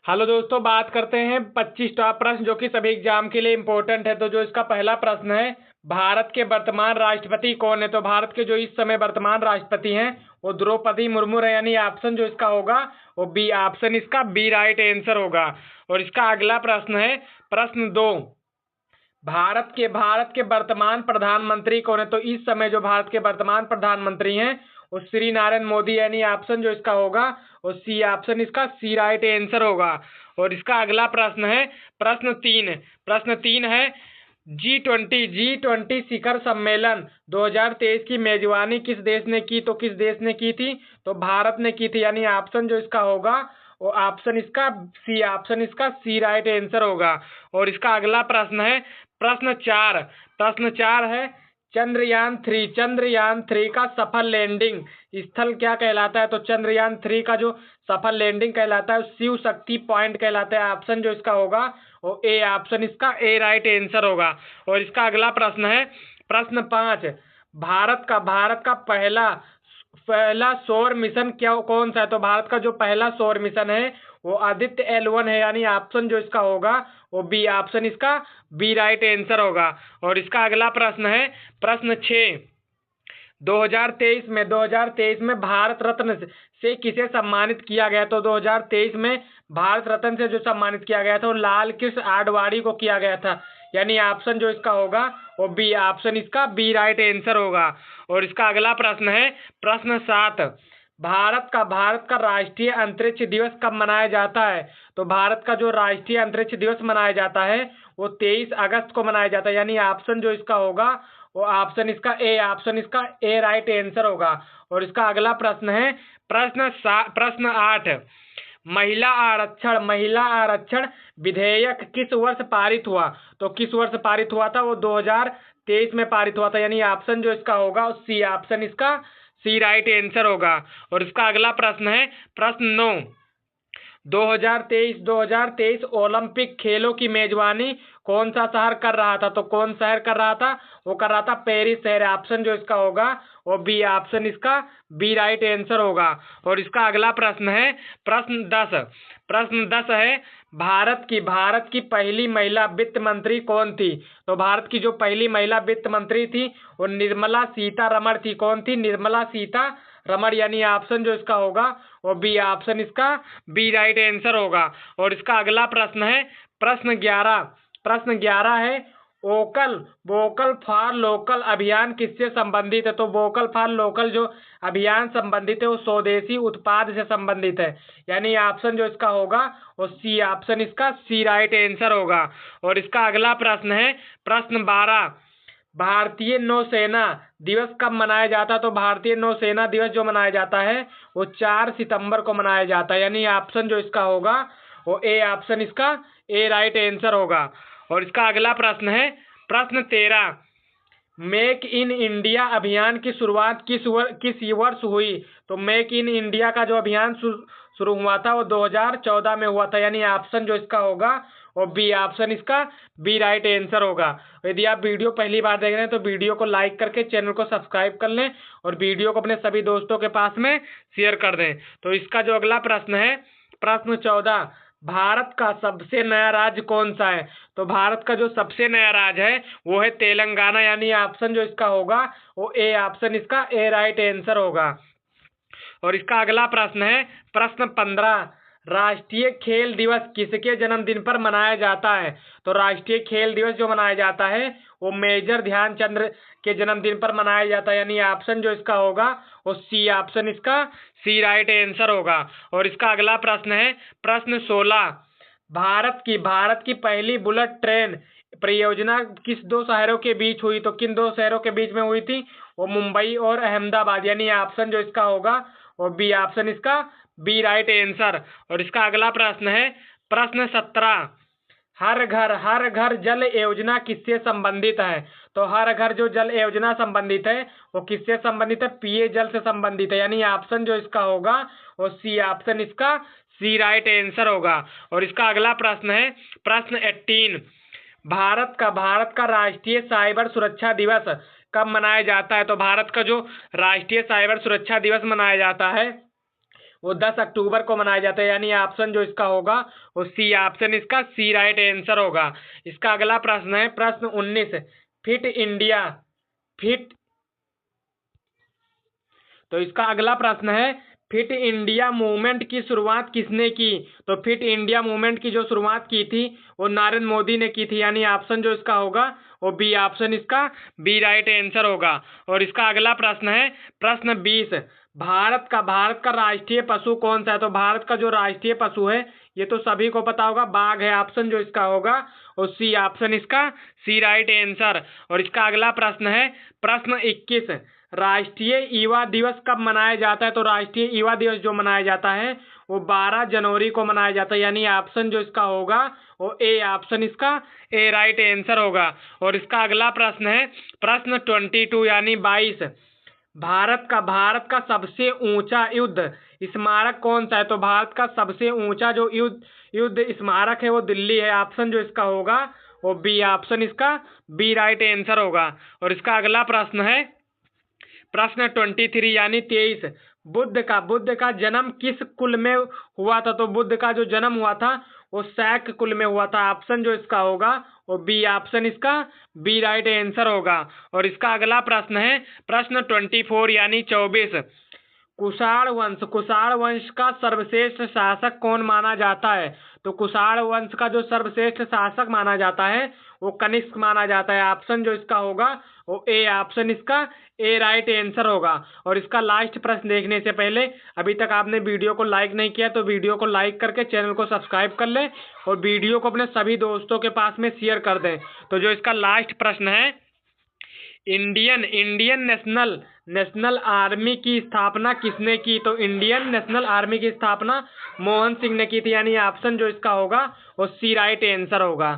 Hello दोस्तों, बात करते हैं 25 टॉप प्रश्न जो कि सभी एग्जाम के लिए इम्पोर्टेंट है। तो जो इसका पहला प्रश्न है, भारत के वर्तमान राष्ट्रपति कौन है? तो भारत के जो इस समय वर्तमान राष्ट्रपति हैं वो द्रौपदी मुर्मू है, यानी ऑप्शन जो इसका होगा वो बी, ऑप्शन इसका बी राइट आंसर होगा। और इसका अगला प्रश्न है प्रश्न 2, भारत के वर्तमान प्रधानमंत्री कौन है? तो इस समय जो भारत के वर्तमान प्रधानमंत्री हैं वो श्री नरेंद्र मोदी, यानी ऑप्शन जो इसका होगा वो सी, ऑप्शन इसका सी राइट आंसर होगा। और इसका अगला प्रश्न है प्रश्न 3 है, जी20 शिखर सम्मेलन 2023 की मेजबानी किस देश ने की? तो किस देश ने की थी? तो भारत ने की थी, यानी ऑप्शन जो इसका होगा वो ऑप्शन इसका सी, ऑप्शन इसका सी राइट आंसर होगा। और इसका अगला प्रश्न है प्रश्न 4 है, चंद्रयान 3 का सफल लैंडिंग स्थल क्या कहलाता है? तो चंद्रयान 3 का जो सफल लैंडिंग कहलाता है शिव शक्ति पॉइंट कहलाता है। ऑप्शन जो इसका होगा वो ए, ऑप्शन इसका ए राइट आंसर होगा। और इसका अगला प्रश्न है प्रश्न 5, भारत का पहला सौर मिशन क्या कौन सा है? तो भारत का जो पहला सौर मिशन है वो आदित्य L1 है, यानी ऑप्शन जो इसका होगा वो बी, ऑप्शन इसका बी राइट आंसर होगा। और इसका अगला प्रश्न है प्रश्न 6, 2023 में भारत रत्न से किसे सम्मानित किया गया? तो 2023 में भारत रत्न से जो सम्मानित किया गया था वो लाल कृष्ण आडवाणी को किया गया था, यानी ऑप्शन जो इसका होगा वो बी, ऑप्शन इसका बी राइट आंसर होगा। और इसका अगला प्रश्न है प्रश्न 7, भारत का राष्ट्रीय अंतरिक्ष दिवस कब मनाया जाता है? तो भारत का जो राष्ट्रीय अंतरिक्ष दिवस मनाया जाता है वो 23 अगस्त को मनाया जाता है, यानी ऑप्शन जो इसका होगा वो ऑप्शन इसका ए, ऑप्शन इसका ए राइट आंसर होगा। और इसका अगला प्रश्न है प्रश्न 8, महिला आरक्षण विधेयक किस वर्ष पारित हुआ? तो किस वर्ष पारित हुआ था? वो 2023 में पारित हुआ था, यानी ऑप्शन जो इसका होगा सी, ऑप्शन इसका सी राइट आंसर होगा। और इसका अगला प्रश्न है प्रश्न 9, 2023 ओलंपिक खेलों की मेजबानी कौन सा शहर कर रहा था? तो कौन शहर कर रहा था? वो कर रहा था पेरिस शहर, ऑप्शन जो इसका होगा वो बी, ऑप्शन इसका बी राइट आंसर होगा। और इसका अगला प्रश्न है प्रश्न 10 है, भारत की पहली महिला वित्त मंत्री कौन थी? तो भारत की जो पहली महिला वित्त मंत्री थी वो निर्मला सीतारमण थी। कौन थी? निर्मला सीतारमण, यानी ऑप्शन जो इसका होगा वो बी, ऑप्शन इसका बी राइट आंसर होगा। और इसका अगला प्रश्न है प्रश्न 11 है, वोकल फॉर लोकल अभियान किससे संबंधित है? तो वोकल फॉर लोकल जो अभियान संबंधित है वो स्वदेशी उत्पाद से संबंधित है, यानी ऑप्शन जो इसका होगा वो सी, ऑप्शन इसका सी राइट आंसर होगा। और इसका अगला प्रश्न है प्रश्न 12, भारतीय नौसेना दिवस कब मनाया जाता है? तो भारतीय नौसेना दिवस जो मनाया जाता है वो 4 सितंबर को मनाया जाता है, यानी ऑप्शन जो इसका होगा वो ए, ऑप्शन इसका ए राइट आंसर होगा। और इसका अगला प्रश्न है प्रश्न 13, मेक इन इंडिया अभियान की शुरुआत किस वर्ष हुई? तो मेक इन इंडिया का जो अभियान शुरू हुआ था वो 2014 में हुआ था, यानी ऑप्शन जो इसका होगा वो बी, ऑप्शन इसका बी राइट आंसर होगा। यदि आप वीडियो पहली बार देख रहे हैं तो वीडियो को लाइक करके चैनल को सब्सक्राइब कर लें और वीडियो को अपने सभी दोस्तों के पास में शेयर कर दें। तो इसका जो अगला प्रश्न है प्रश्न 14, भारत का सबसे नया राज्य कौन सा है? तो भारत का जो सबसे नया राज्य है वो है तेलंगाना, यानी ऑप्शन जो इसका होगा वो ए, ऑप्शन इसका ए राइट आंसर होगा। और इसका अगला प्रश्न है प्रश्न 15, राष्ट्रीय खेल दिवस किसके जन्मदिन पर मनाया जाता है? तो राष्ट्रीय खेल दिवस जो मनाया जाता है वो मेजर ध्यानचंद के जन्मदिन पर मनाया जाता है, यानी ऑप्शन जो इसका होगा वो सी, ऑप्शन इसका सी राइट आंसर होगा। और इसका अगला प्रश्न है प्रश्न 16, भारत की पहली बुलेट ट्रेन परियोजना किस 2 शहरों के बीच हुई? तो किन 2 शहरों के बीच में हुई थी? वो मुंबई और अहमदाबाद, यानी ऑप्शन जो इसका होगा वो बी, ऑप्शन इसका बी राइट आंसर। और इसका अगला प्रश्न है प्रश्न 17, हर घर जल योजना किससे संबंधित है? तो हर घर जो जल योजना संबंधित है वो किससे संबंधित है? पीए जल से संबंधित है, यानी ऑप्शन जो इसका होगा वो सी, ऑप्शन इसका सी राइट आंसर होगा। और इसका अगला प्रश्न है प्रश्न 18, भारत का राष्ट्रीय साइबर सुरक्षा दिवस कब मनाया जाता है? तो भारत का जो राष्ट्रीय साइबर सुरक्षा दिवस मनाया जाता है वो 10 अक्टूबर को मनाया जाता है, यानी ऑप्शन जो इसका होगा वो सी ऑप्शन इसका सी राइट आंसर होगा। इसका अगला प्रश्न है प्रश्न 19, फिट इंडिया फिट तो इसका अगला प्रश्न है फिट इंडिया मूवमेंट की शुरुआत किसने की? तो फिट इंडिया मूवमेंट की जो शुरुआत की थी वो नरेंद्र मोदी ने की थी, यानी ऑप्शन जो इसका होगा वो बी ऑप्शन इसका बी राइट आंसर होगा। और इसका अगला प्रश्न है प्रश्न 20, भारत का राष्ट्रीय पशु कौन सा है? तो भारत का जो राष्ट्रीय पशु है ये तो सभी को पता होगा, बाघ है, ऑप्शन जो इसका होगा वो सी ऑप्शन इसका सी राइट आंसर। और इसका अगला प्रश्न है प्रश्न 21, राष्ट्रीय युवा दिवस कब मनाया जाता है? तो राष्ट्रीय युवा दिवस जो मनाया जाता है वो 12 जनवरी को मनाया जाता है, यानी ऑप्शन जो इसका होगा वो ए ऑप्शन इसका ए राइट आंसर होगा। और इसका अगला प्रश्न है प्रश्न 22 यानी 22, भारत का सबसे ऊंचा युद्ध स्मारक कौन सा है? तो भारत का सबसे ऊंचा जो युद्ध स्मारक है वो दिल्ली है, ऑप्शन जो इसका होगा वो बी ऑप्शन इसका बी राइट आंसर होगा। और इसका अगला प्रश्न है प्रश्न 23 यानी 23, बुद्ध का जन्म किस कुल में हुआ था? तो बुद्ध का जो जन्म हुआ था वो शैक कुल में हुआ था, ऑप्शन जो इसका होगा वो बी ऑप्शन इसका बी राइट आंसर होगा। और इसका अगला प्रश्न है प्रश्न 24 यानी 24, कुषाण वंश का सर्वश्रेष्ठ शासक कौन माना जाता है? तो कुषाण वंश का जो सर्वश्रेष्ठ शासक माना जाता है वो कनिष्क माना जाता है, ऑप्शन जो इसका होगा वो ए ऑप्शन इसका ए राइट आंसर होगा। और इसका लास्ट प्रश्न देखने से पहले अभी तक आपने वीडियो को लाइक नहीं किया तो वीडियो को लाइक करके चैनल को सब्सक्राइब कर लें और वीडियो को अपने सभी दोस्तों के पास में शेयर कर दें। तो जो इसका लास्ट प्रश्न है, इंडियन नेशनल आर्मी की स्थापना किसने की? तो इंडियन नेशनल आर्मी की स्थापना मोहन सिंह ने की थी, यानी ऑप्शन जो इसका होगा वो सी राइट आंसर होगा।